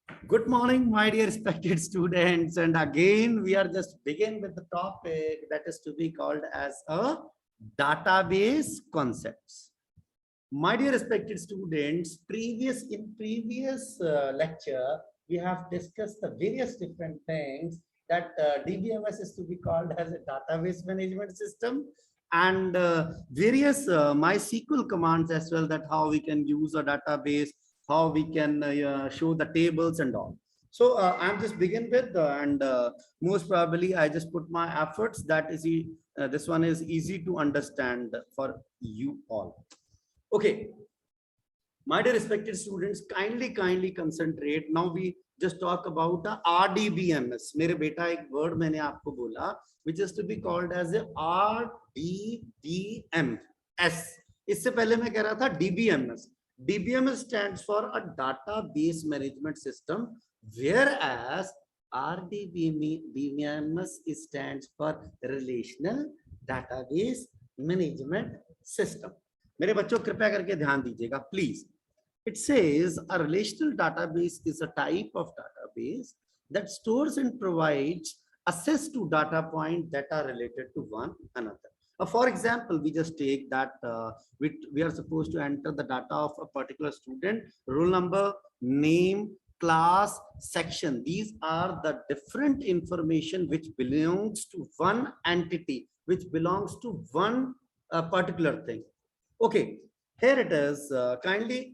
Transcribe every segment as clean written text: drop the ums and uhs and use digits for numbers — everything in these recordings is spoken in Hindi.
Good morning, my dear respected students. And again, we are just begin with the topic that is to be called as a database concepts. My dear respected students, in previous lecture, we have discussed the various different things that DBMS is to be called as a database management system, and various MySQL commands as well, that how we can use a database, how we can show the tables and all. So I'm just begin with and most probably I just put my efforts that is this one is easy to understand for you all. Okay, my dear respected students, kindly concentrate. Now we just talk about the RDBMS. मेरे बेटा एक word मैंने आपको बोला, which is to be called as a RDBMS. इससे पहले मैं कह रहा था DBMS. DBMS stands for a database management system, whereas RDBMS stands for relational database management system. मेरे बच्चों कृपया करके ध्यान दीजिएगा please. It says a relational database is a type of database that stores and provides access to data points that are related to one another. For example, we just take that we are supposed to enter the data of a particular student, roll number, name, class, section. These are the different information which belongs to one entity, which belongs to one particular thing. Okay, here it is. Kindly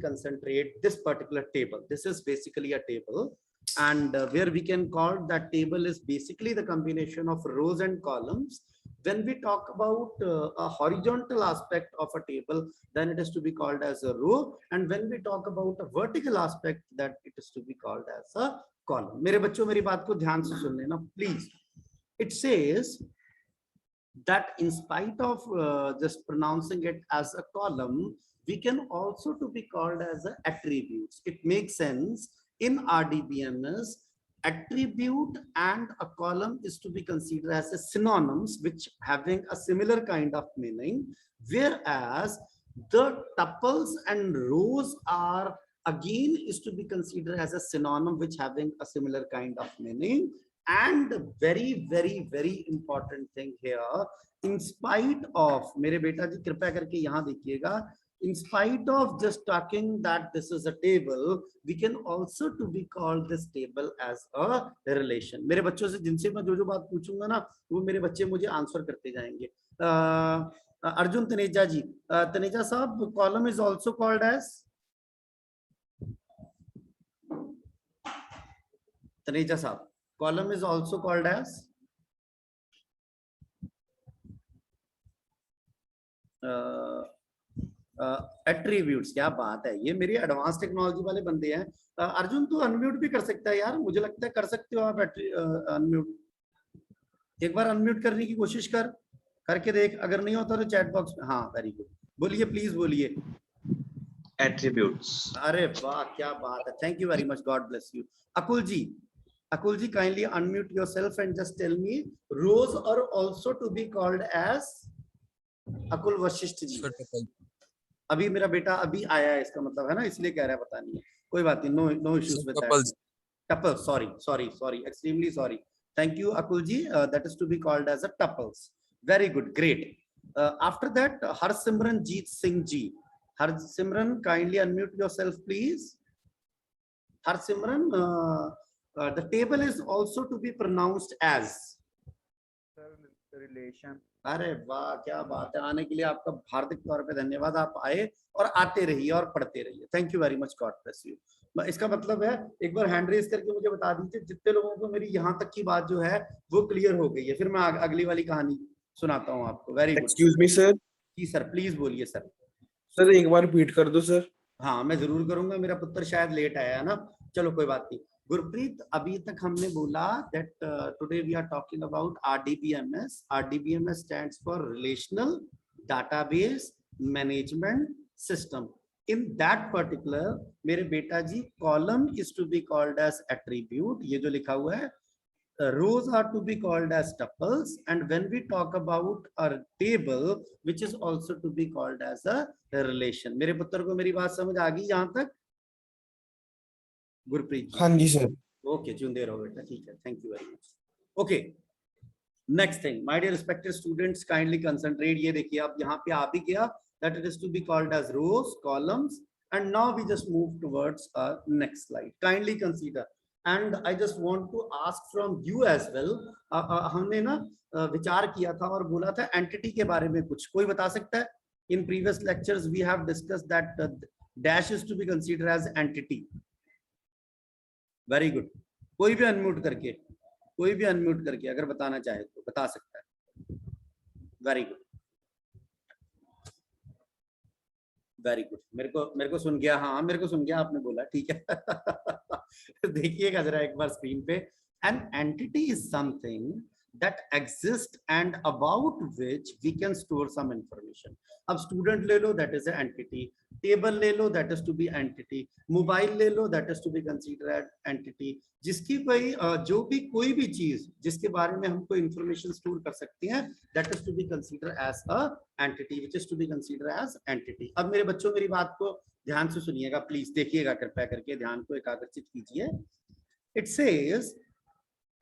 concentrate this particular table. This is basically a table, and where we can call that table is basically the combination of rows and columns. When we talk about a horizontal aspect of a table, then it is to be called as a row, and when we talk about a vertical aspect, that it is to be called as a column. मेरे बच्चों मेरी बात को ध्यान से सुन लेना please. It says that in spite of just pronouncing it as a column, we can also to be called as a attributes. It makes sense. In RDBMS, attribute and a column is to be considered as a synonyms, which having a similar kind of meaning, whereas the tuples and rows are again is to be considered as a synonym, which having a similar kind of meaning. And very important thing here, in spite of, मेरे बेटा जी कृपया करके यहाँ देखिएगा, in spite of just talking that this is a table, we can also to be called this table as a relation. मेरे बच्चों से जिनसे मैं जो बात पूछूंगा ना, वो मेरे बच्चे मुझे आंसर करते जाएंगे. अर्जुन तनेजा जी, तनेजा साहब, column is also called as, Taneja साहब, column is also called as attributes. क्या बात है, ये मेरी एडवांस टेक्नोलॉजी वाले बंदे हैं. अर्जुन तू अनम्यूट भी कर सकता है यार, मुझे लगता है कर सकते हो आप अनम्यूट. एक बार अनम्यूट करने की कोशिश कर, करके देख, अगर नहीं होता तो चैट बॉक्स में. हाँ वेरी गुड, बोलिए प्लीज बोलिए. Attributes. अरे वाह क्या बात है, thank you very much, God bless you. Akul ji, Akul ji, kindly unmute yourself and just tell me, rows are also to be called as. Akul Vashisht ji, अभी मेरा बेटा अभी आया है, इसका मतलब है ना, इसलिए कह रहा है, पता नहीं है, कोई बात नहीं, no issues with that. Tuples, sorry, extremely sorry. Thank you Akul ji, that is to be called as a tuples. Very good, great. After that, Harsimranjeet Singh ji. Harsimran, kindly unmute yourself please. Harsimran, the table is also to be pronounced as relation. अरे वाह क्या बात है, आने के लिए आपका हार्दिक तौर पे धन्यवाद. आप आए और आते रहिए और पढ़ते रहिए. Thank you very much, God bless you. इसका मतलब है, एक बार हैंड रेज करके मुझे बता दीजिए जितने लोगों को मेरी यहाँ तक की बात जो है वो क्लियर हो गई है, फिर मैं अगली वाली कहानी सुनाता हूँ आपको. Very good. Excuse me sir. जी सर, प्लीज बोलिए सर. सर एक बार रिपीट कर दो सर. हाँ मैं जरूर करूंगा, मेरा पुत्र शायद लेट आया है ना. चलो कोई बात नहीं. गुरप्रीत, अभी तक हमने बोला that today we are talking about RDBMS. RDBMS stands for Relational Database Management System. In that particular, मेरे बेटा जी, column is to be called as attribute, ये जो लिखा हुआ है. Rows are to be called as tuples, and when we talk about a table, which is also to be called as a relation. मेरे पुत्र को मेरी बात समझ आ गई यहाँ तक? गुरप्रीत जी, हाँ जी सर। ओके जिंदे रहो बेटा, ठीक है, thank you very much. Okay, next thing my dear respected students, kindly concentrate. ये देखिए अब यहाँ पे आ भी गया that it is to be called as rows, columns, and now we just move towards next slide. Kindly consider and I just want to ask from you as well. हमने ना विचार किया था और बोला था एंटिटी के बारे में कुछ, कोई बता सकता है? In previous lectures we have discussed that dash is to be considered as entity. Very good, कोई भी अनम्यूट करके, कोई भी अनम्यूट करके अगर बताना चाहे तो बता सकता है। वेरी गुड, वेरी गुड, मेरे को सुन गया, हाँ मेरे को सुन गया आपने बोला, ठीक है। देखिएगा जरा एक बार स्क्रीन पे। An entity is something that exist and about which we can store some information. अब स्टूडेंट ले लो, that is an entity. Table ले लो, that is to be entity. Mobile ले लो, that is to be considered entity. जिसकी कोई जो भी कोई भी चीज जिसके बारे में हम कोई इंफॉर्मेशन स्टोर कर सकते हैं, that is to be considered as a entity, which is to be considered as entity. अब मेरे बच्चों मेरी बात को ध्यान से सुनिएगा प्लीज, देखिएगा कृपया करके, ध्यान को एकाग्रचित कीजिए। It says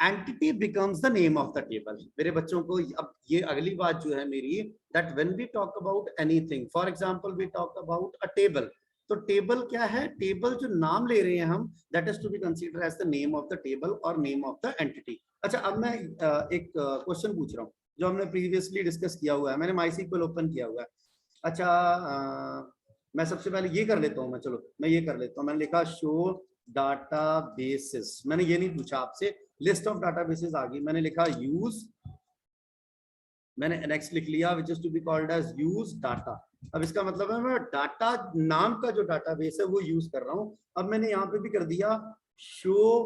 entity becomes the name of the table. मेरे बच्चों को अब ये अगली बात जो है मेरी, that when we talk about anything, for example we talk about a table, तो टेबल क्या है? टेबल जो नाम ले रहे हैं हम, that is to be considered as the name of the table or name of the entity. अच्छा, अब मैं एक क्वेश्चन पूछ रहा हूँ जो हमने प्रीवियसली डिस्कस किया हुआ है, मैंने माइसिक्वल ओपन किया हुआ है। अच्छा, मैं सबसे पहले ये कर लेता हूँ, मैं ये कर लेता हूँ। मैंने लिखा शो डाटाबेसेस, मैंने ये नहीं पूछा आपसे, लिस्ट ऑफ डाटाबेसेस आ गई, मैंने लिखा यूज, मैंने नेक्स्ट लिख लिया which is to be called as use data. अब इसका मतलब है मैं डाटा नाम का जो डाटाबेस है वो यूज कर रहा हूं। अब मैंने यहाँ पे भी कर दिया शो,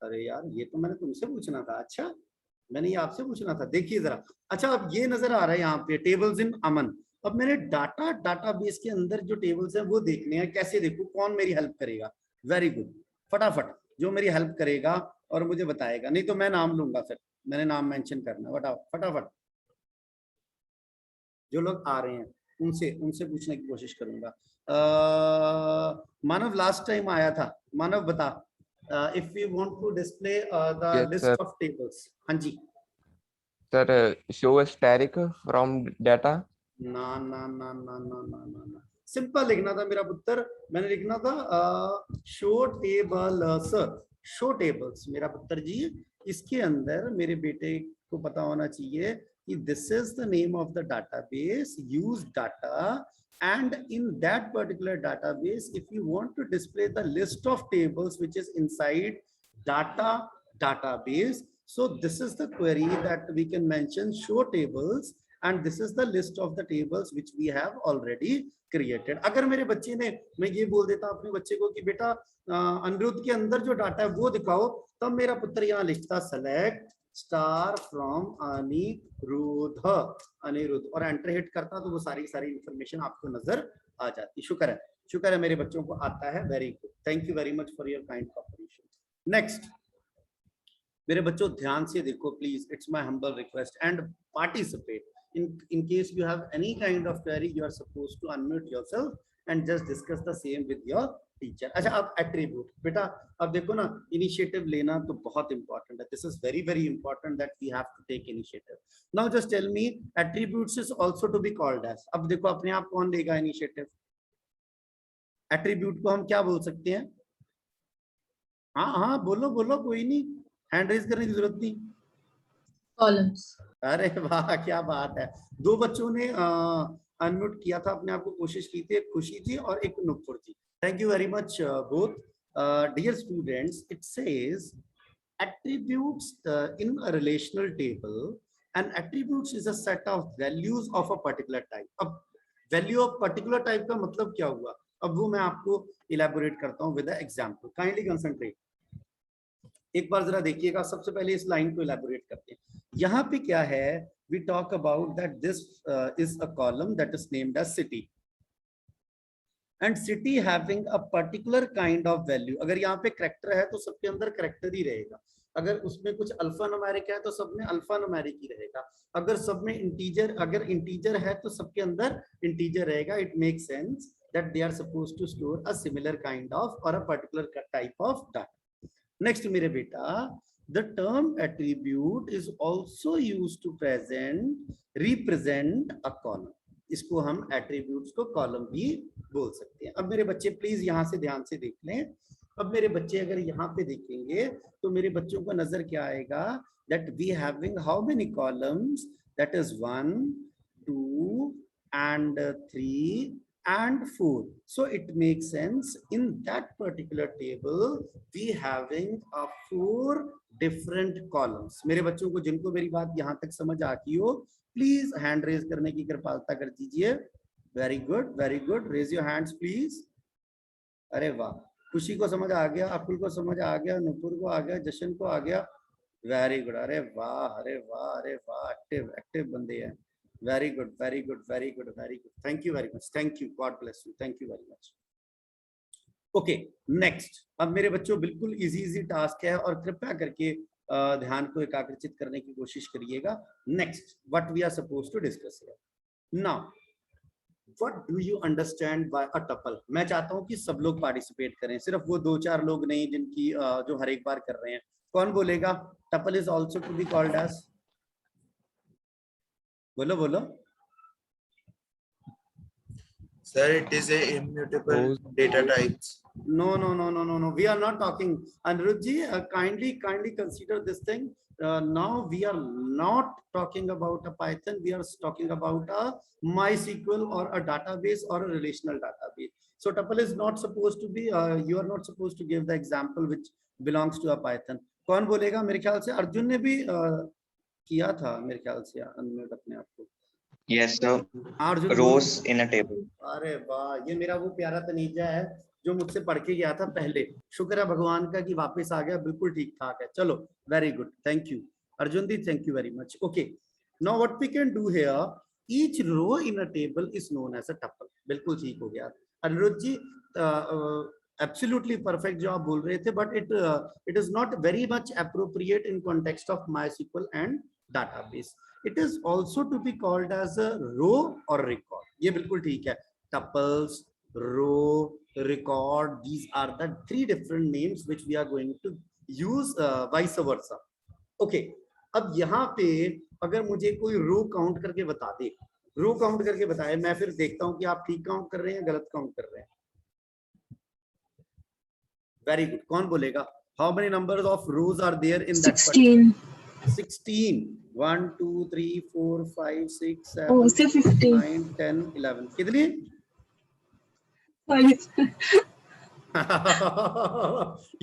अरे यार ये तो मैंने तुमसे पूछना था, अच्छा मैंने ये आपसे पूछना था, देखिए जरा। अच्छा, अब ये नजर आ रहा है यहाँ पे टेबल्स इन अमन। अब मैंने डाटाबेस के अंदर जो टेबल्स हैं वो देखने हैं, कैसे देखूं, कौन मेरी हेल्प करेगा? वेरी गुड, फटाफट जो मेरी हेल्प करेगा और मुझे बताएगा, नहीं तो मैं नाम लूंगा, फिर मैंने नाम मेंशन करना, फटाफट जो लोग आ रहे हैं उनसे पूछने की कोशिश करूंगा। मानव लास्ट टाइम आया था, मानव बता, if you want to display the list of tables. हाँ जी sir, show static from data. ना ना ना ना ना ना ना ना, सिंपल लिखना था मेरा पुत्र, मैंने लिखना था शो टेबल्स, शो टेबल्स मेरा पुत्र जी। इसके अंदर मेरे बेटे को पता होना चाहिए कि this is the name of the database, use data, and in that particular database if you want to display the list of tables which is inside database, so this is the query that we can mention show tables, and this is the list of the tables which we have already created. अगर मेरे बच्चे ने, मैं ये बोल देता अपने बच्चे को कि बेटा अनिरुद्ध के अंदर जो डाटा है वो दिखाओ, तब मेरा पुत्र यहाँ लिखता select star from Anirudh, Anirudh, और एंटर हिट करता तो वो सारी इंफॉर्मेशन आपको नजर आ जाती। शुक्र है मेरे बच्चों को आता है, very good, thank you very much for your kind cooperation. Next मेरे बच्चों ध्यान से देखो please, it's my humble request and participate. in case you have any kind of query you are supposed to unmute yourself and just discuss the same with your teacher. अच्छा, अब एट्रीब्यूट बेटा, अब देखो ना, इनिशिएटिव लेना तो बहुत इंपॉर्टेंट है, this is very very important that we have to take initiative. Now just tell me attributes is also to be called as, अब देखो अपने आप कौन लेगा इनिशिएटिव? एट्रीब्यूट को हम क्या बोल सकते हैं? हाँ हाँ बोलो बोलो, कोई नहीं, हैंड रेज करने की जरूरत नहीं। कॉलम्स। अरे वाह क्या बात है, दो बच्चों ने अनम्यूट किया था अपने आप को, कोशिश की थी, एक खुशी जी और एक Nupur ji. Thank you very much both. Dear students, it says attributes in a relational table, and attributes is a set of values of a particular type. अब वैल्यू ऑफ पर्टिकुलर टाइप का मतलब क्या हुआ, अब वो मैं आपको इलेबोरेट करता हूँ with a example. Kindly concentrate, एक बार जरा देखिएगा, सबसे पहले इस लाइन को इलेबोरेट करते हैं। यहाँ पे क्या है, we talk about that this is a column that is named as city, and city having a particular kind of value. अगर यहाँ पे करेक्टर है तो सबके अंदर करेक्टर ही रहेगा, अगर उसमें कुछ अल्फा न्यूमेरिक है तो सब में अल्फा न्यूमेरिक ही रहेगा, अगर सब में इंटीजर, अगर इंटीजर है तो सबके अंदर इंटीजर रहेगा। It make sense that they are supposed to store a similar kind of or a particular type of data. Next मेरे बेटा, the term attribute is also used to represent a column. इसको हम attributes को column भी बोल सकते हैं. अब मेरे बच्चे प्लीज यहाँ से ध्यान से देख लें. अब मेरे बच्चे अगर यहाँ पे देखेंगे तो मेरे बच्चों को नजर क्या आएगा, that we having how many columns, that is 1, 2 and 3 and 4. So it makes sense in that particular table we having a 4 different columns. मेरे बच्चों को जिनको मेरी बात यहाँ तक समझ आती हो प्लीज हैंड रेज करने की कृपालता कर दीजिए. Very good, very good, raise your hands please. अरे वाह, खुशी को समझ आ गया, अकुल को समझ आ गया, नुपुर को आ गया, जशन को आ गया. वेरी गुड, अरे वाह, अरे वाह, अरे वाह, एक्टिव एक्टिव बंदे हैं. Very good, very good, very good, very good. Thank you very much, thank you, God bless you, thank you very much. Okay, next. अब मेरे बच्चों बिल्कुल इजी टास्क है और कृपया करके ध्यान को एकाग्रचित करने की कोशिश करिएगा. Next, what we are supposed to discuss here. Now What do you understand by a tuple? मैं चाहता हूं कि सब लोग पार्टिसिपेट करें, सिर्फ वो 2-4 लोग नहीं जिनकी जो हर एक बार कर रहे हैं. कौन बोलेगा tuple is also to be called as? बोलो बोलो. Sir, it is a immutable data types. No. We are not talking. Anirudh ji, kindly consider this thing. Now we are not talking about a Python. We are talking about a MySQL or a database or a relational database. So tuple is not supposed to be. You are not supposed to give the example which belongs to a Python. कौन बोलेगा? मेरे ख्याल से अर्जुन ने भी किया था मेरे ख्याल से अनम्यूट अपने आप को. Yes, sir. Arjun Rows in a table. अरे वाह, ये मेरा वो प्यारा तनीजा है जो मुझसे पढ़ के गया था पहले. शुक्र है भगवान का कि वापस आ गया, बिल्कुल ठीक ठाक है. चलो, very good, thank you Arjun di, thank you very much. Okay, now what we can do here, each row in a table is known as a tuple. बिल्कुल ठीक हो गया अनिरुद्ध जी, एब्सोल्युटली परफेक्ट जो आप बोल रहे थे, but it is not very much appropriate in context of MySQL and database. It is also to be called as a row or record. ये बिल्कुल ठीक है. Tuples, row, record, these are the 3 different names which we are going to use vice versa. Okay, अब यहाँ पे अगर मुझे कोई रो काउंट करके बता दे, रो काउंट करके बताए, मैं फिर देखता हूँ कि आप ठीक काउंट कर रहे हैं गलत काउंट कर रहे हैं. वेरी गुड, कौन बोलेगा? How many numbers of rows are there in that? 16. 16. 1 2 3 4 5 6 7 Oh, say 15. 9 10 11. कितनी? 5.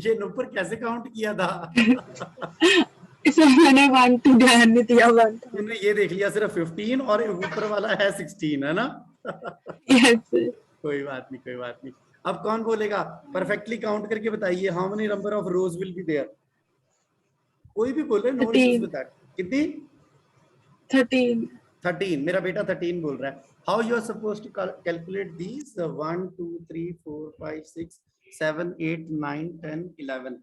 ये नुपुर कैसे काउंट किया था? इसमें मैंने 1 2 ध्यान नहीं दिया. 1 तुमने ये देख लिया सिर्फ 15 और ऊपर वाला है 16, है ना? yes. कोई बात नहीं, कोई बात नहीं. अब कौन बोलेगा? परफेक्टली काउंट करके बताइए. How many number of rows will be there? कोई भी बोले, नो इश्यूज विद दैट. कितनी? 13. 13. मेरा बेटा 13 बोल रहा है. How you are supposed to calculate these? 1 2 3 4 5 6 7 8 9 10 11.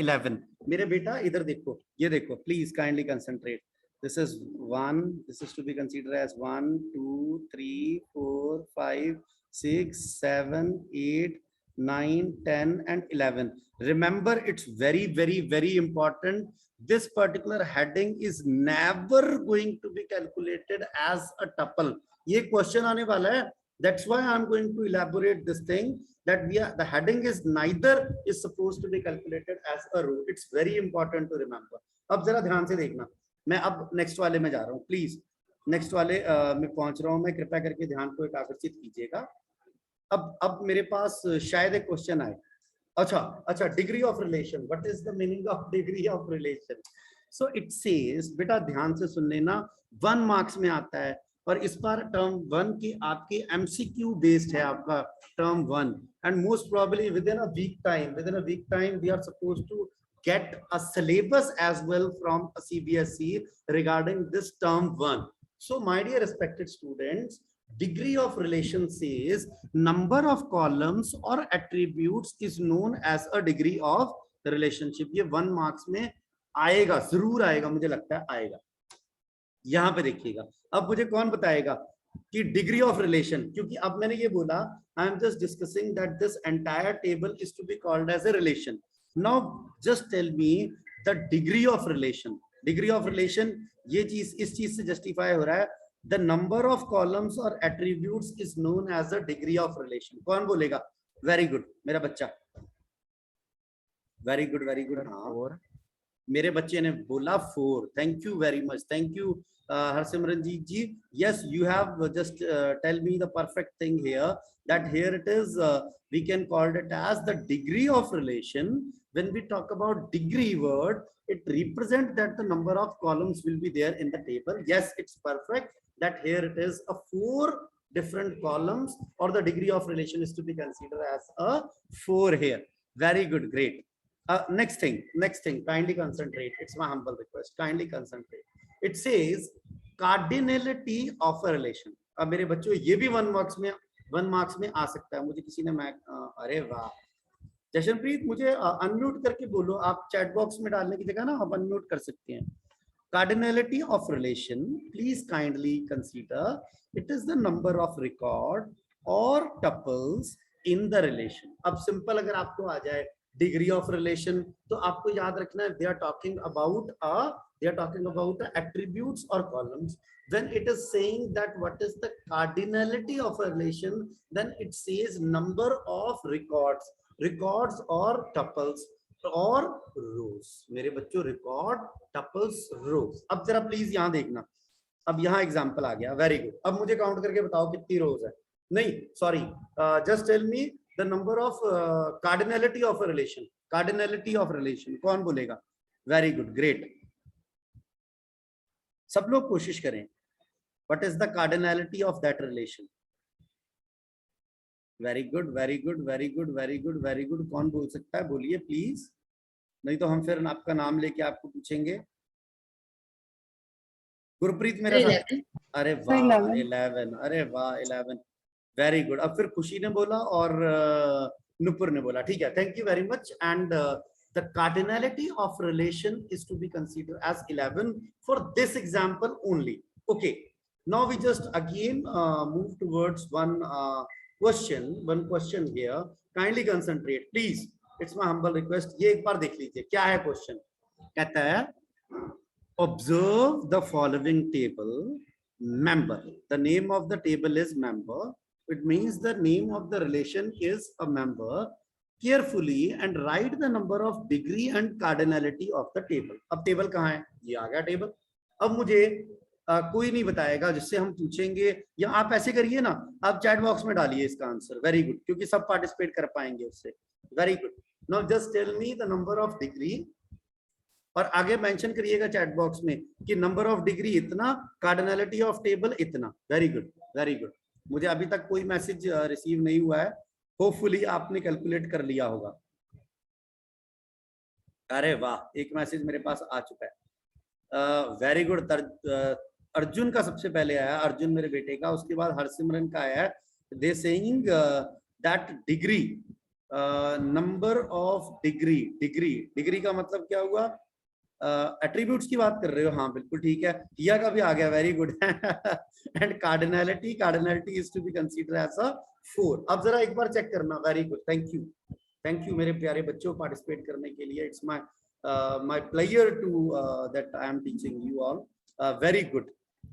11. मेरे बेटा इधर देखो, ये देखो, please kindly concentrate. This is 1, this is to be considered as 1 2 3 4 5 6 7 8 9 10 and 11. Remember, it's very important. This particular heading is never going to be calculated as a tuple. ये क्वेश्चन आने वाला है. That's why I'm going to elaborate this thing, that the heading is neither is supposed to be calculated as a row. It's very important to remember. अब जरा ध्यान से देखना. मैं अब नेक्स्ट वाले में जा रहा हूँ. प्लीज नेक्स्ट वाले में पहुंच रहा हूँ मैं. कृपया करके ध्यान को एकाग्रचित कीजिएगा. अब मेरे पास शायद एक क्वेश्चन आए. अच्छा, degree of relation. What is the meaning of degree of relation? So it says, बेटा ध्यान से सुन लेना, 1 मार्क्स में आता है और इस बार टर्म 1 की आपकी MCQ बेस्ड है आपका term 1, and most probably within a week time we are supposed to get a syllabus as well from a CBSE regarding this term 1. So my dear respected students, degree of relation says number of columns or attributes is known as a degree of relationship. ये 1 मार्क्स में आएगा, जरूर आएगा, मुझे लगता है आएगा. यहाँ पे देखिएगा. अब मुझे कौन बताएगा कि डिग्री ऑफ रिलेशन, क्योंकि अब मैंने ये बोला I am just discussing that this entire table is to be called as a relation. Now just tell me the degree of relation. Degree of relation ये चीज इस चीज से जस्टिफाई हो रहा है, द नंबर ऑफ कॉलम्स और attributes is known as a degree of relation. कौन बोलेगा? वेरी गुड मेरा बच्चा, वेरी गुड वेरी गुड. हाँ मेरे बच्चे ने बोला 4. Thank you very much, thank you Harsimranjeet ji. Yes you have just tell me the perfect thing here, that here it is we can call it as the degree of relation. When we talk about degree word, it represents that the number of columns will be there in the table. Yes, it's perfect that here it is a 4 different columns, or the degree of relation is to be considered as a 4 here. Very good, great. Next thing, kindly concentrate. It's my humble request, kindly concentrate. It says cardinality of a relation. अब मेरे बच्चों ये भी 1 मार्क्स में आ सकता है. मुझे किसी ने अरे वाह जशनप्रीत, मुझे अनम्यूट करके बोलो. आप चैट बॉक्स में डालने की जगह ना आप अनम्यूट कर सकते हैं. Cardinality of relation, please kindly consider it is the number of record or tuples in the relation. अब सिंपल अगर आपको आ जाए डिग्री ऑफ रिलेशन, तो आपको याद रखना है they are talking about attributes or columns. When it is saying that what is the cardinality of a relation, then it says number of records or tuples और rows. मेरे बच्चों record, tuples, rows. अब जरा प्लीज यहाँ देखना, अब यहाँ एग्जांपल आ गया. Very good. अब मुझे काउंट करके बताओ कितनी रोज है. नहीं sorry, just tell me the number of cardinality of a relation. Cardinality of relation कौन बोलेगा? Very good, great. सब लोग कोशिश करें. What is the cardinality of that relation? Very good very good very good very good very good. कौन बोल सकता है? बोलिए प्लीज, नहीं तो हम फिर आपका नाम लेके आपको पूछेंगे. गुरप्रीत मेरा साथ. अरे वाह 11. अरे वाह 11. Very good. अब फिर खुशी ने बोला और नुपुर ने बोला. ठीक है, thank you very much. And the cardinality of relation is to be considered as 11 for this example only. Okay, now we just again move towards one question here. Kindly concentrate please, it's my humble request. ये एक बार देख लीजिए क्या है क्वेश्चन. कहता है observe the following table member. The name of the table is member. It means the name of the relation is a member. Carefully and write the number of degree and cardinality of the table. अब टेबल कहाँ है? ये आ गया टेबल. अब मुझे कोई नहीं बताएगा, जिससे हम पूछेंगे, या आप ऐसे करिए ना, आप चैट बॉक्स में डालिए इसका आंसर. वेरी गुड, क्योंकि सब पार्टिसिपेट कर पाएंगे उससे. Very good. Now just tell me the number of degree, और आगे मेंशन करिएगा चैट बॉक्स में कि नंबर ऑफ डिग्री इतना, कार्डिनलिटी ऑफ टेबल इतना. Very good very good. मुझे अभी तक कोई मैसेज रिसीव नहीं हुआ है. होपफुली आपने कैलकुलेट कर लिया होगा. अरे वाह, एक मैसेज मेरे पास आ चुका है. Very good. अर्जुन का सबसे पहले आया, अर्जुन मेरे बेटे का. उसके बाद हरसिमरन का आया. They saying that degree, number of degree का मतलब क्या हुआ? एट्रीब्यूट्स की बात कर रहे हो? हाँ बिल्कुल ठीक है. किया का भी आ गया. Very good. And cardinality is to be considered as a 4. अब जरा एक बार चेक करना. वेरी गुड, थैंक यू मेरे प्यारे बच्चों पार्टिसिपेट करने के लिए. It's my pleasure to that I am teaching you all. Very good.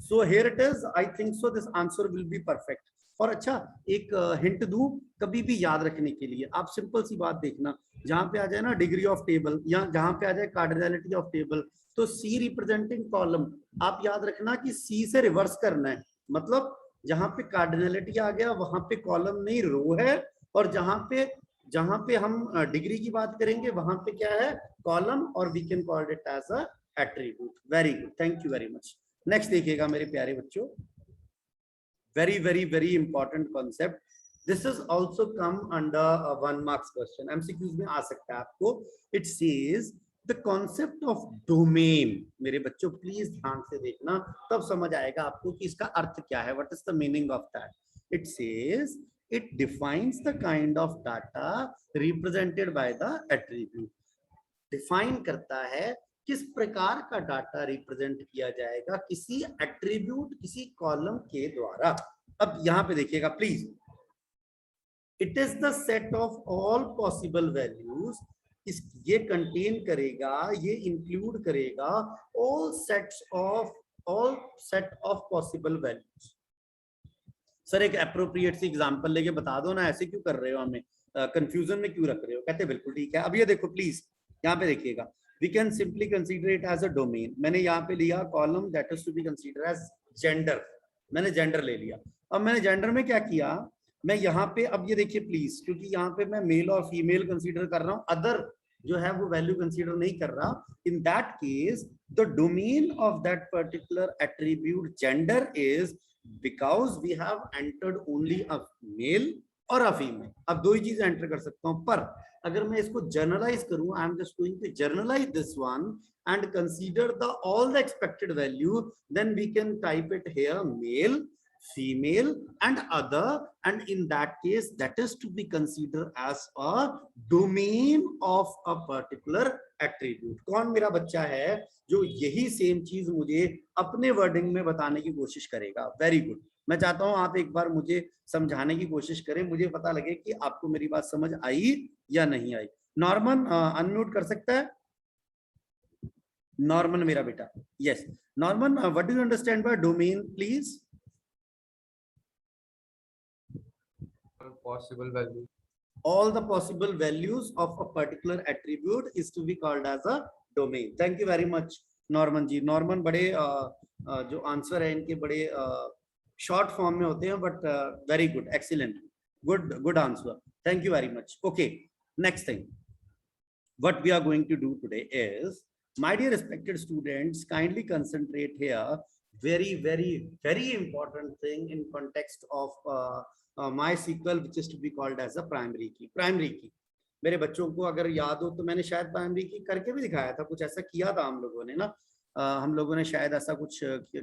So here it is. I think so this answer will be perfect. और अच्छा एक हिंट दूं कभी भी याद रखने के लिए. आप सिंपल सी बात देखना, जहां पे आ जाए ना डिग्री ऑफ टेबल, या जहां पे आ जाए कार्डिनलिटी ऑफ टेबल, तो सी रिप्रेजेंटिंग कॉलम, आप याद रखना कि सी से रिवर्स करना है. मतलब जहां पे कार्डिनलिटी आ गया वहां पे कॉलम नहीं रो है, और जहां पे हम डिग्री की बात करेंगे वहां पे क्या है? कॉलम. और we can call it as a attribute. Very good, thank you very much. Next देखिएगा मेरे प्यारे बच्चों. very very very important concept. This is also come under a 1 marks question. MCQs में आ सकता है आपको. It says the concept of domain. मेरे बच्चों प्लीज ध्यान से देखना, तब समझ आएगा आपको कि इसका अर्थ क्या है. What is the meaning of that? It says it defines the kind of data represented by the attribute. Define करता है किस प्रकार का डाटा रिप्रेजेंट किया जाएगा किसी एट्रीब्यूट, किसी कॉलम के द्वारा. अब यहाँ पे देखिएगा please, it is the set of all possible values, इस ये कंटेन करेगा, ये इंक्लूड करेगा all set of possible values. Sir एक अप्रोप्रिएट सी एग्जांपल लेके बता दो ना, ऐसे क्यों कर रहे हो, हमें कंफ्यूजन में क्यों रख रहे हो? कहते बिल्कुल ठीक है। अब ये देखो प्लीज, यहाँ पे देखिएगा, we can simply consider it as a domain. मैंने यहाँ पे लिया column that is to be consider as gender, मैंने जेंडर ले लिया। अब मैंने जेंडर में क्या किया, मैं यहाँ पे, अब ये देखिए प्लीज, क्योंकि यहाँ पे मैं मेल और फीमेल कंसीडर कर रहा हूँ, अदर जो है वो वैल्यू कंसीडर नहीं कर रहा। In that case the domain of that particular attribute gender is because we have entered only a male or a female। अब दो ही चीजें एंटर कर सकता हूं, पर अगर मैं इसको जनरलाइज करूं, I am just going to generalize this one and consider the all the expected value, then we can type it here male, female and other, and in that case that is to be considered as a domain of a particular attribute। कौन मेरा बच्चा है जो यही सेम चीज मुझे अपने वर्डिंग में बताने की कोशिश करेगा? Very good. मैं चाहता हूं आप एक बार मुझे समझाने की कोशिश करें, मुझे पता लगे कि आपको मेरी बात समझ आई या नहीं आई। नॉर्मन अनम्यूट कर सकता है? नॉर्मन मेरा बेटा, yes Norman, what do you understand bye domain please? Possible value. All the possible values of a particular attribute is to be called as a domain। thank you very much Norman ji. Norman बड़े जो आंसर है इनके बड़े शॉर्ट फॉर्म में होते हैं, but very good, excellent, good answer, thank you very much. Okay, next thing what we are going to do today is, my dear respected students, kindly concentrate here, very important thing in context of MySQL, which is to be called as a primary key। primary key मेरे बच्चों को अगर याद हो तो मैंने शायद प्राइमरी की करके भी दिखाया था, कुछ ऐसा किया था हम लोगों ने ना, हम लोगों ने शायद ऐसा कुछ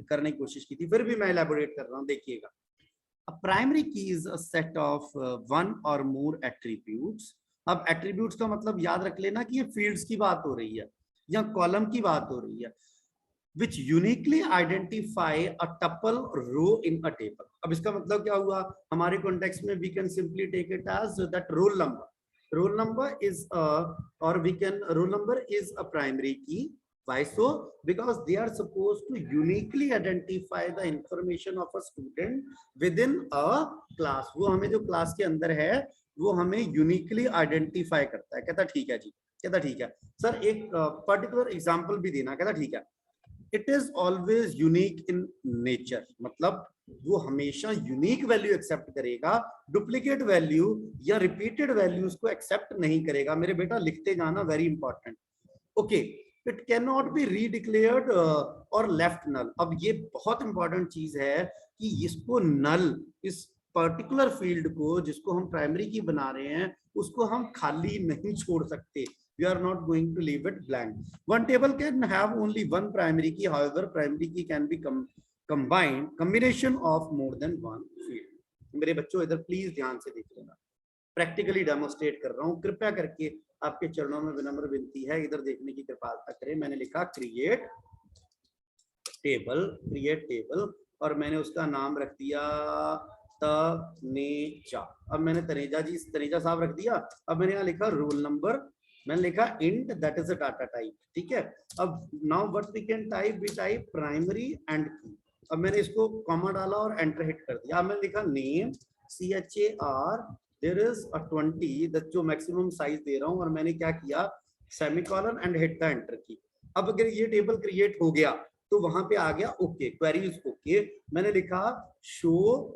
करने की कोशिश की थी, फिर भी मैं एलैबोरेट कर रहा हूँ। देखिएगा, a primary key is a set of one or more attributes। अब एट्रीब्यूट्स का मतलब याद रख लेना कि ये फील्ड्स की बात हो रही है या कॉलम की बात हो रही है, which uniquely identify a tuple row in a table। अब इसका मतलब क्या हुआ हमारे कॉन्टेक्स्ट में? we can simply take it as that roll number is roll number is a primary key। why so? because they are supposed to uniquely identify the information of a student within a class। वो हमें जो क्लास के अंदर है वो हमें यूनिकली आइडेंटिफाई करता है। कहता ठीक है जी, कहता ठीक है सर, एक पर्टिकुलर एग्जांपल भी देना। कहता ठीक है, it is always unique in nature, मतलब वो हमेशा यूनिक वैल्यू एक्सेप्ट करेगा, डुप्लीकेट वैल्यू या रिपीटेड वैल्यूज को एक्सेप्ट नहीं करेगा। मेरे बेटा लिखते जाना, very important. Okay, it can not be redeclared और लेफ्ट नल। अब ये बहुत इंपॉर्टेंट चीज है कि इसको नल, इस पर्टिकुलर फील्ड को जिसको हम प्राइमरी की बना रहे हैं उसको हम खाली नहीं छोड़ सकते। We are not going to leave it blank। One table can have only one primary key, however primary key can be combination of more than one field। मेरे बच्चों इधर प्लीज ध्यान से देख लेना, प्रैक्टिकली डेमोस्ट्रेट कर रहा हूँ, कृपया करके आपके चरणों में विनम्र विनती है इधर देखने की कृपालता करें। मैंने लिखा क्रिएट टेबल और मैंने उसका नाम रख दिया तनेजा। अब मैंने तनेजा साहब रख दिया। अब मैंने यहाँ लिखा रोल नंबर, मैंने लिखा int, that is a data type. ठीक है, अब now what we can type, we type primary and key. अब मैंने इसको कॉमा डाला और एंटर हिट कर दिया। अब मैंने लिखा name CHAR, there is a 20, जो मैक्सिमम साइज दे रहा हूँ, और मैंने क्या किया, semicolon and hit the enter की। अब अगर ये टेबल क्रिएट हो गया तो वहां पे आ गया ओके, क्वेरीज ओके। मैंने लिखा शो,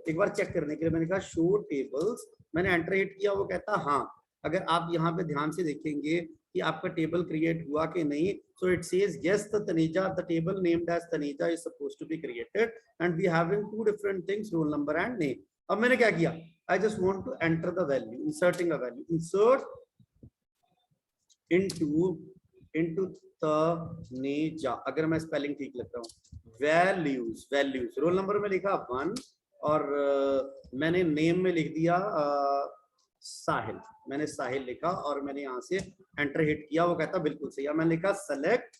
एक बार चेक करने के लिए मैंने कहा शो टेबल्स, मैंने एंटर हिट किया, वो कहता हाँ। अगर आप यहाँ पे ध्यान से देखेंगे कि आपका टेबल क्रिएट हुआ कि नहीं, so it says yes the Taneja, the table named as Taneja is supposed to be created and we having two different things, roll number and name. अब मैंने क्या किया, I just want to enter the value, inserting a value, insert into Taneja. अगर मैं स्पेलिंग ठीक लिखता हूँ, वैल्यूज रोल नंबर में लिखा 1 और मैंने नेम में लिख दिया साहिल, मैंने साहिल लिखा और मैंने यहाँ से एंटर हिट किया, वो कहता बिल्कुल सही है। मैंने लिखा सेलेक्ट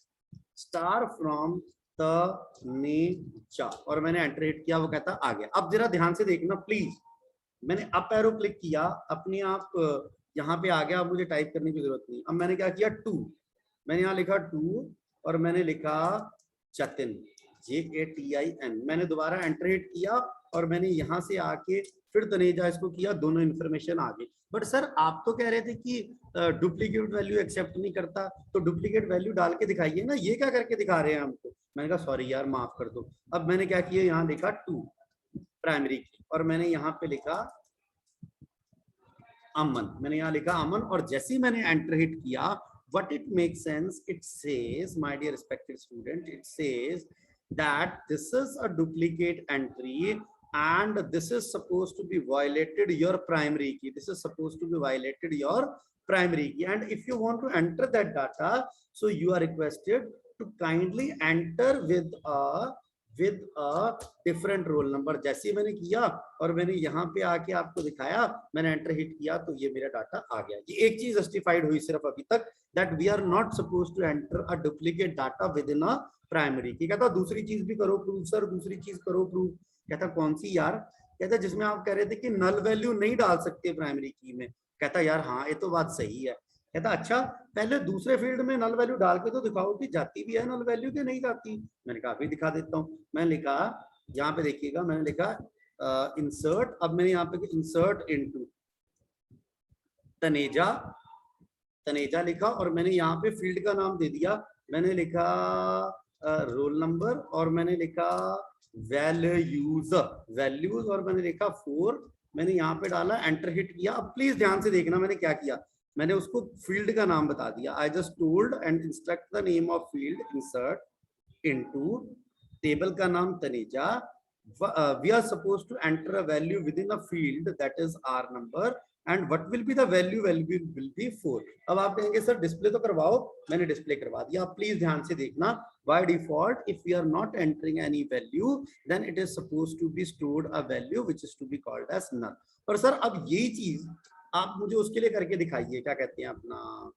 स्टार फ्रॉम तनेजा और मैंने एंटर हिट किया, वो कहता आ गया। अब जरा ध्यान से देखना प्लीज, मैंने अप एरो क्लिक किया, अपने आप यहाँ पे आ गया, अब मुझे टाइप करने की जरूरत नहीं। अब मैंने क्या किया, 2, मैंने यहाँ लिखा 2 और मैंने लिखा जतिन, JATIN। मैंने दोबारा एंटर हिट किया और मैंने यहाँ से आके फिर तनेजा इसको किया, दोनों इन्फॉर्मेशन आ गई। बट सर आप तो कह रहे थे कि डुप्लीकेट वैल्यू एक्सेप्ट नहीं करता, तो डुप्लीकेट वैल्यू डाल के दिखाइए ना, ये क्या करके दिखा रहे हैं हमको। मैंने कहा सॉरी यार माफ कर दो। अब मैंने क्या किया, यहाँ लिखा 2 प्राइमरी की और मैंने यहाँ पे लिखा अमन, मैंने यहाँ लिखा अमन और जैसे ही मैंने एंटर हिट किया, what it makes sense, it says, my dear respected student, it says that this is a duplicate entry and this is supposed to be violated your primary key. This is supposed to be violated your primary key, and if you want to enter that data, so you are requested to kindly enter with a different roll number. जैसे ही मैंने किया और मैंने यहाँ पे आके आपको दिखाया, मैंने एंटर हिट किया तो ये मेरा डाटा आ गया। ये एक चीज जस्टिफाइड हुई सिर्फ अभी तक, that we are not supposed to enter a duplicate data within a primary key. कहता दूसरी चीज भी करो प्रूफ सर, दूसरी चीज करो प्रूफ। कहता कौन सी यार? कहता जिसमें आप कह रहे थे कि नल वैल्यू नहीं डाल सकते प्राइमरी की में। कहता यार हाँ ये तो बात सही है। कहता अच्छा पहले दूसरे फील्ड में नल वैल्यू डाल के तो दिखाओ कि जाती भी है नल वैल्यू कि नहीं जाती। मैंने कहा अभी दिखा देता हूँ। मैंने लिखा, यहाँ पे देखिएगा, मैंने लिखा इंसर्ट, अब मैंने यहाँ पे इंसर्ट इनटू तनेजा, तनेजा लिखा और मैंने यहाँ पे फील्ड का नाम दे दिया, मैंने लिखा रोल नंबर और मैंने लिखा वैल्यूज और मैंने लिखा 4। मैंने यहाँ पे डाला, एंटर हिट किया। अब प्लीज ध्यान से देखना मैंने क्या किया, मैंने उसको फील्ड का नाम बता दिया। I just told and instruct the name of field, insert into table का नाम Taneja, we are supposed to enter a value within a field that is R number and what will be the value will be 4। अब आप कहेंगे सर डिस्प्ले तो करवाओ, मैंने डिस्प्ले करवा दिया। प्लीज ध्यान से देखना, by default if we are not entering any value then it is supposed to be stored a value which is to be called as null. और सर अब यही चीज आप मुझे उसके लिए करके दिखाइए, क्या कहते हैं अपना,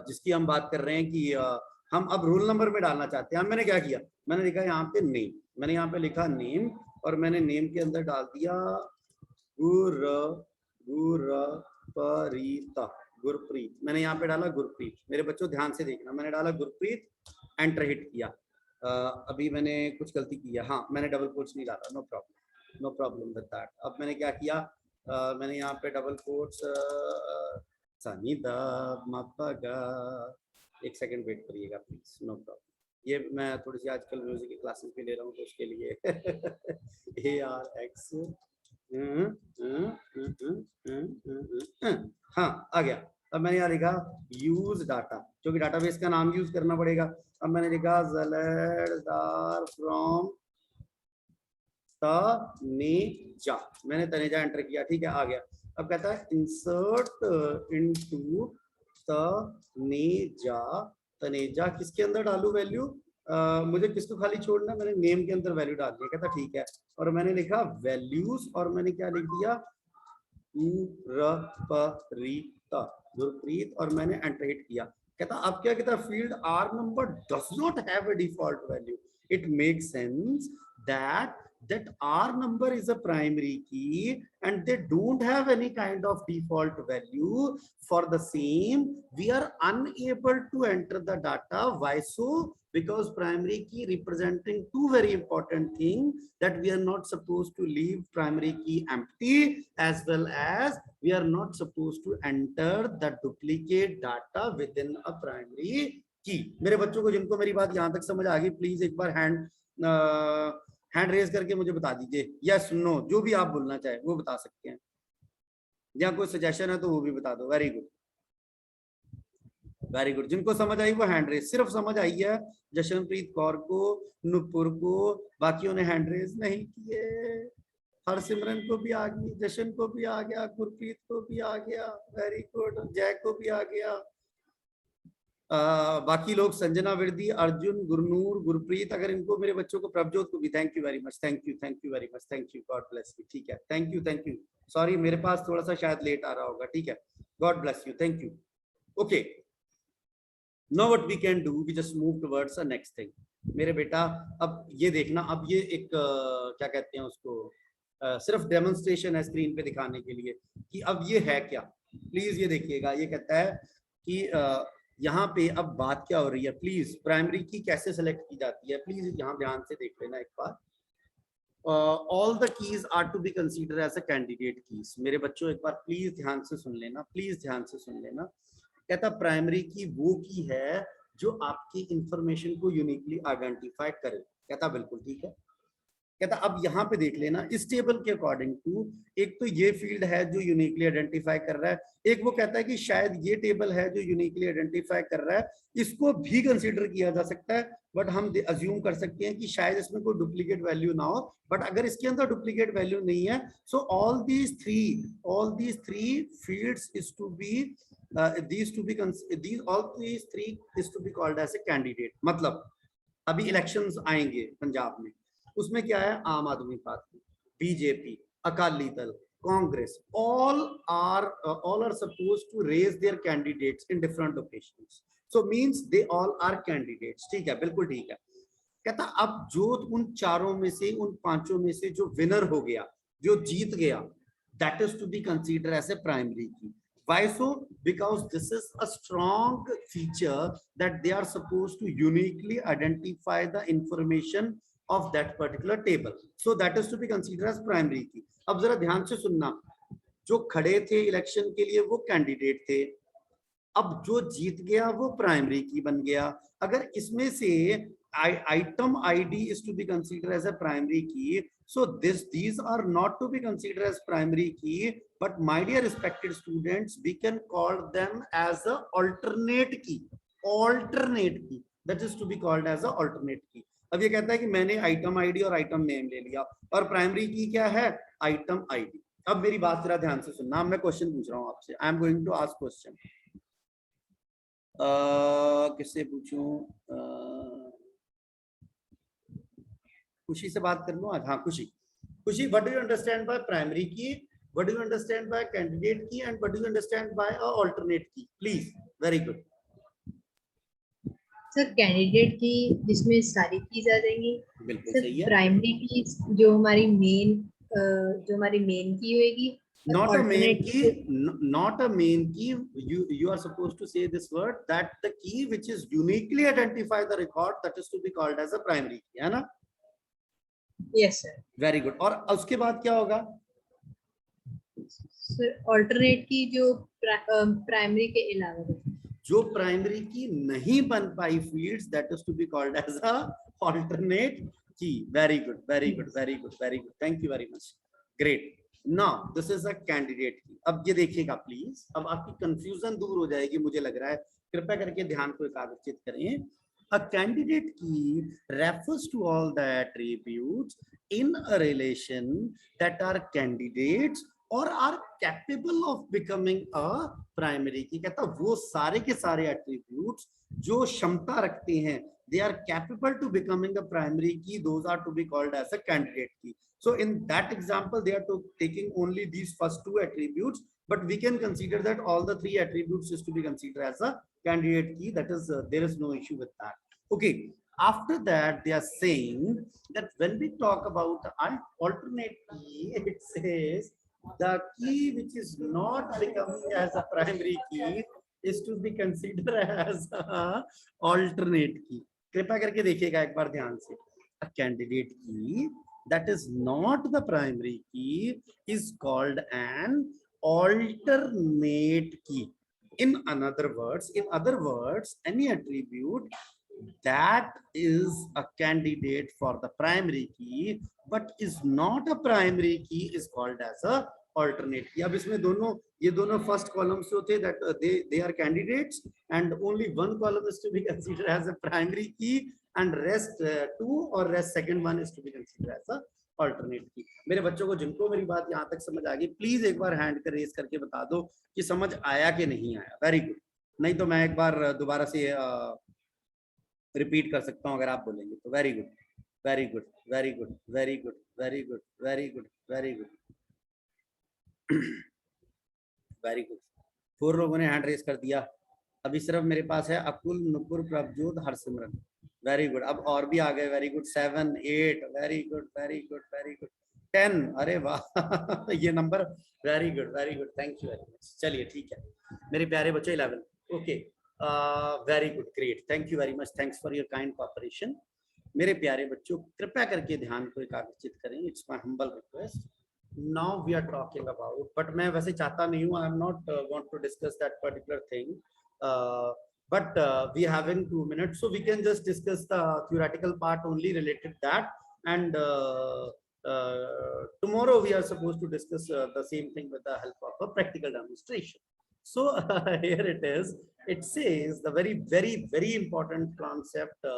जिसकी हम बात कर रहे हैं कि हम अब रोल नंबर में डालना चाहते हैं। मैंने क्या किया, मैंने लिखा यहाँ पे नेम, मैंने यहाँ पे लिखा नेम और मैंने नेम के अंदर डाल दिया गुरप्रीत। मैंने यहाँ पे डाला गुरप्रीत। मेरे बच्चों ध्यान से देखना, मैंने डाला गुरप्रीत, एंटर हिट किया। अभी मैंने कुछ गलती की है, हाँ मैंने डबल कोट्स नहीं डाला, नो प्रॉब्लम विद दैट। अब मैंने क्या किया, मैंने यहाँ पे डबल कोट्स एक सेकंड वेट करिएगा प्लीज, नो प्रॉब्लम। ये मैं थोड़ी सी आजकल म्यूजिक की क्लासेस भी ले रहा हूँ तो उसके लिए ARX हाँ आ गया। अब मैंने यहाँ लिखा यूज डाटा, क्योंकि डाटाबेस का नाम यूज करना पड़ेगा। अब मैंने लिखा ज़लेदार फ्रॉम तनेजा, मैंने तनेजा एंटर किया, ठीक है आ गया। अब कहता है इंसर्ट इनटू तनेजा, तनेजा किसके अंदर डालू वैल्यू, मुझे किसको खाली छोड़ना, मैंने नेम के अंदर वैल्यू डाल दिया। कहता ठीक है, और मैंने लिखा वैल्यूज और मैंने क्या लिख दिया गुरप्रीत और मैंने एंटर हिट किया। कहता अब क्या कहता field R number does not have a default value, it makes sense that R number is a primary key and they don't have any kind of default value. For the same, we are unable to enter the data. Why so? Because primary key representing two very important things, that we are not supposed to leave primary key empty, as well as we are not supposed to enter the duplicate data within a primary key. मेरे बच्चों को जिनको मेरी बात यहाँ तक समझ आ गई, प्लीज एक बार हैंड रेज करके मुझे बता दीजिए, यस नो, जो भी आप बोलना चाहे वो बता सकते हैं, या कोई सजेशन है तो वो भी बता दो। Very good, very good. जिनको समझ आई वो हैंड रेज, सिर्फ समझ आई है जशनप्रीत कौर को, नुपुर को, बाकियों ने हैंड रेज नहीं किए। हरसिमरन को भी आ गई, जशन को भी आ गया, गुरप्रीत को भी आ गया, वेरी गुड, जय को भी आ गया। बाकी लोग संजना विर्दी, अर्जुन, गुरनूर, गुरप्रीत, अगर इनको मेरे बच्चों को, प्रभजोत को भी thank you very much, thank you very much, thank you, God bless you. ठीक है, थैंक यू। सॉरी मेरे पास थोड़ा सा शायद लेट आ रहा होगा, ठीक है, god bless you, thank you. Okay, now what we can do, we just move towards the next thing. मेरे बेटा अब ये देखना, अब ये एक क्या कहते हैं उसको, सिर्फ डेमोन्स्ट्रेशन है स्क्रीन पे दिखाने के लिए कि अब ये है क्या। प्लीज ये देखिएगा, ये कहता है कि यहाँ पे अब बात क्या हो रही है। प्लीज प्राइमरी की कैसे सेलेक्ट की जाती है, प्लीज यहाँ ध्यान से देख लेना एक बार। All the keys are to be consider as a candidate keys. मेरे बच्चों एक बार प्लीज ध्यान से सुन लेना, प्लीज ध्यान से सुन लेना। कहता प्राइमरी की वो की है जो आपकी इंफॉर्मेशन को यूनिकली आइडेंटिफाई करे। कहता बिल्कुल ठीक है। कहता अब यहाँ पे देख लेना, इस टेबल के अकॉर्डिंग टू, एक तो ये फील्ड है जो यूनिकली आइडेंटिफाई कर रहा है, एक वो कहता है कि शायद ये टेबल है जो यूनिकली आइडेंटिफाई कर रहा है, इसको भी कंसीडर किया जा सकता है। बट हम अज्यूम कर सकते हैं कि शायद इसमें कोई डुप्लीकेट वैल्यू ना हो। बट अगर इसके अंदर डुप्लीकेट वैल्यू नहीं है, so all these three fields is to be these all these three is to be called as a candidate। मतलब अभी इलेक्शंस आएंगे पंजाब में, उसमें क्या है, आम आदमी party, BJP, Akali Dal, Congress, all are supposed to raise their candidates in different occasions, so means they all are candidates। ठीक है, बिल्कुल ठीक है। कहता अब जो उन चारों में से, उन पांचों में से जो विनर हो गया, जो जीत गया, that is to be considered as a primary key। Why so? Because this is a strong feature that they are supposed to uniquely identify the information of that particular table, so that is to be considered as primary key। अब जरा ध्यान से सुनना, जो खड़े थे इलेक्शन के लिए वो कैंडिडेट थे, अब जो जीत गया वो प्राइमरी की बन गया। अगर इसमें से item ID is to be considered as a primary key, so these are not to be considered as primary key, but my dear respected students, we can call them as a alternate key that is to be called as a alternate key। अब ये कहता है कि मैंने आइटम आईडी और आइटम नेम ले लिया, और प्राइमरी की क्या है, आइटम आईडी। अब मेरी बात जरा ध्यान से सुनना, मैं क्वेश्चन पूछ रहा हूँ आपसे, I am going to ask question. किससे पूछूं, खुशी से बात कर लूं आज। हाँ Khushi, what do you understand by primary key, what do you understand by candidate key, and what do you understand by a alternate key, please. Very good sir. Candidate key जिसमें सारी कीज आ जाएंगी। बिल्कुल सर सही है। प्राइमरी की जो हमारी मेन की होगी। Not a main key, not a main key. You are supposed to say this word, that the key which is uniquely identify the record, that is to be called as a primary key, है ना? Yes sir. Very good. और उसके बाद क्या होगा सर? अल्टरनेट की जो प्राइमरी के अलावा जो प्राइमरी की नहीं बन पाई fields, that is to be called as a alternate key. Very good, very good, very good, very good, thank you very much, great. Now this is a candidate key. अब ये देखिएगा प्लीज, अब आपकी कंफ्यूजन दूर हो जाएगी मुझे लग रहा है, कृपया करके ध्यान को एकाग्रचित करें। A candidate key refers to all the attributes in a relation that are candidates or are capable of becoming a primary key। कहता वो सारे के सारे attributes जो क्षमता रखते हैं, they are capable to becoming a primary key, those are to be called as a candidate key। So in that example, they are taking only these first two attributes, but we can consider that all the three attributes is to be considered as a candidate key। That is, there is no issue with that। Okay, after that they are saying that when we talk about alternate key, it says the key which is not becoming as a primary key is to be considered as a alternate key। कृपया करके देखिएगा एक बार ध्यान से, a candidate key that is not the primary key is called an alternate key। In other words, any attribute that is a candidate for the primary key but is not a primary key is called as a alternate key। अब इसमें ये दोनों फर्स्ट कॉलम से होते, that they are candidates, and only one column is to be considered as a primary key, and rest two or rest second one is to be considered as a alternate key। मेरे बच्चों को जिनको मेरी बात यहाँ तक समझ आ गई, प्लीज एक बार हैंड कर रेस करके बता दो कि समझ आया कि नहीं आया। वेरी गुड, नहीं तो मैं एक बार दोबारा से रिपीट कर सकता हूँ अगर आप बोलेंगे तो। Very good, very good, very good, very good, very good, very good, very good, very good. 4 लोगों ने हैंड रेस कर दिया। अभी सिर्फ मेरे पास है अकुल, नुपुर, प्रभजोत, हरसिमरन। वेरी गुड, अब और भी आ गए, very good, 7 8, very good very good very good, 10, अरे वाह ये number, very good, thank you very much. चलिए ठीक है मेरे प्यारे बच्चे, 11, okay, very good, great, thank you very much, thanks for your kind cooperation. मेरे प्यारे बच्चों कृपया करके ध्यान को एकाग्रचित करें, it's my humble request. Now we are talking about, but मैं वैसे चाहता नहीं हूँ, I am not want to discuss that particular thing, but we are having 2 minutes, so we can just discuss the theoretical part only related that, and tomorrow we are supposed to discuss the same thing with the help of a practical demonstration. So here it is, it says the very important concept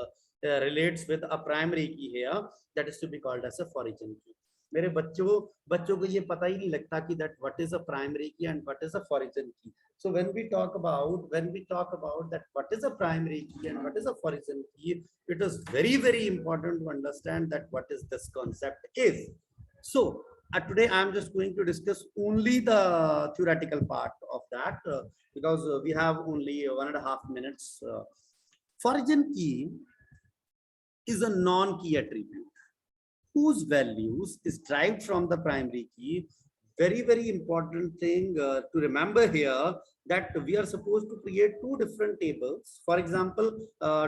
relates with a primary key here, that is to be called as a origin key. मेरे बच्चों को ये पता ही नहीं लगता कि that what is a primary key and what is a origin key. So when we talk about that what is a primary key and what is a origin key, it is very important to understand that what is this concept is. So today I am just going to discuss only the theoretical part of that, because we have only 1.5 minutes. Origin key is a non-key attribute whose values is derived from the primary key. Very important thing to remember here, that we are supposed to create 2 different tables. For example,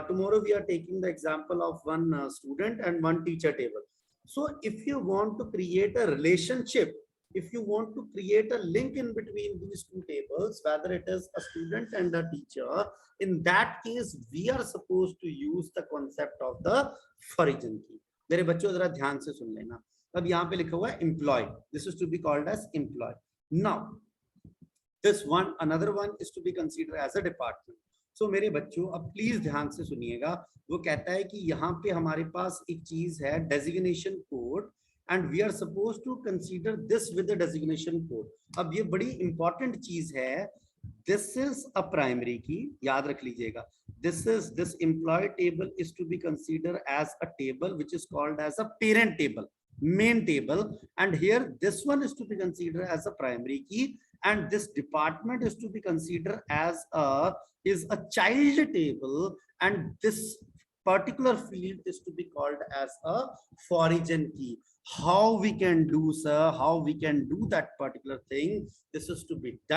tomorrow we are taking the example of one student and one teacher table. So if you want to create a relationship, if you want to create a link in between these 2 tables, whether it is a student and a teacher, in that case we are supposed to use the concept of the origin key. मेरे बच्चों जरा ध्यान से सुन लेना, अब यहाँ पे लिखा हुआ है employee, this is to be called as employee. Now this one, another one is to be considered as a department. So मेरे बच्चों अब प्लीज ध्यान से सुनिएगा, वो कहता है कि यहाँ पे हमारे पास एक चीज है designation code, and we are supposed to consider this with the designation code. अब ये बड़ी important चीज है, this is a primary key, याद रख लीजिएगा, this employee table is to be considered as a table which is called as a parent table, main table, and here this one is to be considered as a primary key, and this department is to be considered as a child table, and this particular field is to be called as a origin key. How we can do, sir, how we can do that particular thing, this is to be done